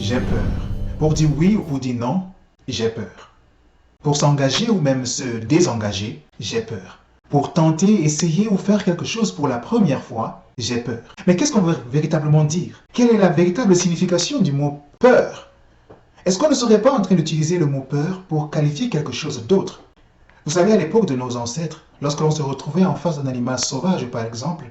j'ai peur. Pour dire oui ou pour dire non, j'ai peur. Pour s'engager ou même se désengager, j'ai peur. Pour tenter, essayer ou faire quelque chose pour la première fois, j'ai peur. Mais qu'est-ce qu'on veut véritablement dire? Quelle est la véritable signification du mot peur? Est-ce qu'on ne serait pas en train d'utiliser le mot peur pour qualifier quelque chose d'autre? Vous savez, à l'époque de nos ancêtres, lorsque l'on se retrouvait en face d'un animal sauvage, par exemple,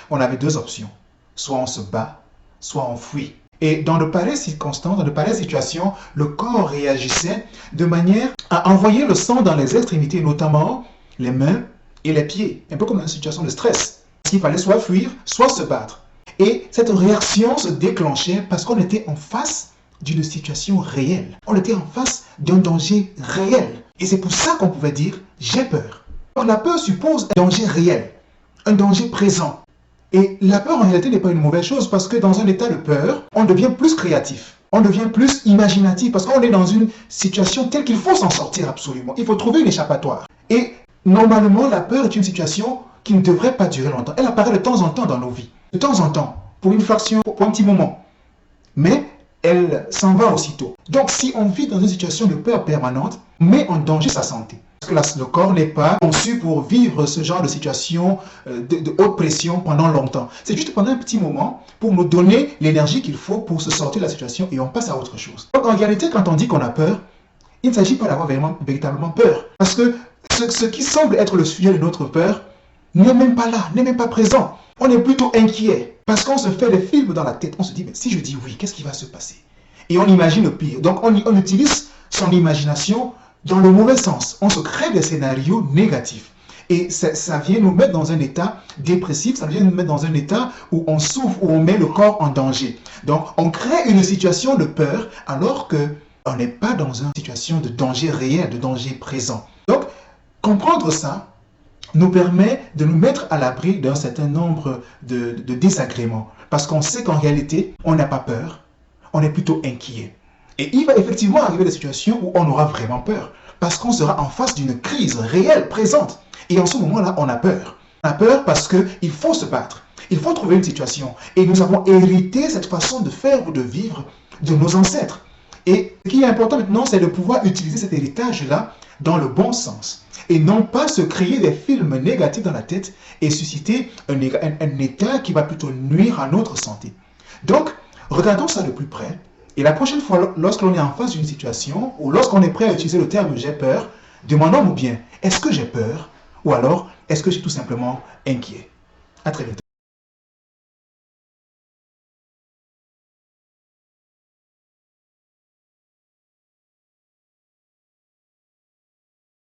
on avait deux options. Soit on se bat, soit on fuit. Et dans de pareilles circonstances, dans de pareilles situations, le corps réagissait de manière à envoyer le sang dans les extrémités, notamment les mains et les pieds, un peu comme dans une situation de stress. Il fallait soit fuir, soit se battre. Et cette réaction se déclenchait parce qu'on était en face d'une situation réelle. On était en face d'un danger réel. Et c'est pour ça qu'on pouvait dire « j'ai peur ». Alors, la peur suppose un danger réel, un danger présent. Et la peur en réalité n'est pas une mauvaise chose parce que dans un état de peur, on devient plus créatif, on devient plus imaginatif parce qu'on est dans une situation telle qu'il faut s'en sortir absolument. Il faut trouver une échappatoire. Et normalement, la peur est une situation qui ne devrait pas durer longtemps. Elle apparaît de temps en temps dans nos vies, de temps en temps, pour une fraction, pour un petit moment. Mais elle s'en va aussitôt. Donc si on vit dans une situation de peur permanente, met en danger sa santé. Parce que le corps n'est pas conçu pour vivre ce genre de situation de haute pression pendant longtemps. C'est juste pendant un petit moment pour nous donner l'énergie qu'il faut pour se sortir de la situation et on passe à autre chose. Donc en réalité, quand on dit qu'on a peur, il ne s'agit pas d'avoir véritablement peur. Parce que ce qui semble être le sujet de notre peur n'est même pas là, n'est même pas présent. On est plutôt inquiet parce qu'on se fait des films dans la tête. On se dit, mais si je dis oui, qu'est-ce qui va se passer? Et on imagine le pire. Donc on utilise son imagination dans le mauvais sens. On se crée des scénarios négatifs. Et ça vient nous mettre dans un état dépressif, ça vient nous mettre dans un état où on souffre, où on met le corps en danger. Donc on crée une situation de peur alors qu'on n'est pas dans une situation de danger réel, de danger présent. Donc comprendre ça nous permet de nous mettre à l'abri d'un certain nombre de désagréments. Parce qu'on sait qu'en réalité, on n'a pas peur, on est plutôt inquiet. Et il va effectivement arriver des situations où on aura vraiment peur. Parce qu'on sera en face d'une crise réelle, présente. Et en ce moment-là, on a peur. On a peur parce qu'il faut se battre. Il faut trouver une situation. Et nous avons hérité cette façon de faire ou de vivre de nos ancêtres. Et ce qui est important maintenant, c'est de pouvoir utiliser cet héritage-là dans le bon sens. Et non pas se créer des films négatifs dans la tête et susciter un état qui va plutôt nuire à notre santé. Donc, regardons ça de plus près. Et la prochaine fois, lorsque l'on est en face d'une situation, ou lorsqu'on est prêt à utiliser le terme « j'ai peur », demandons-nous bien, est-ce que j'ai peur? Ou alors, est-ce que je suis tout simplement inquiet? À très vite.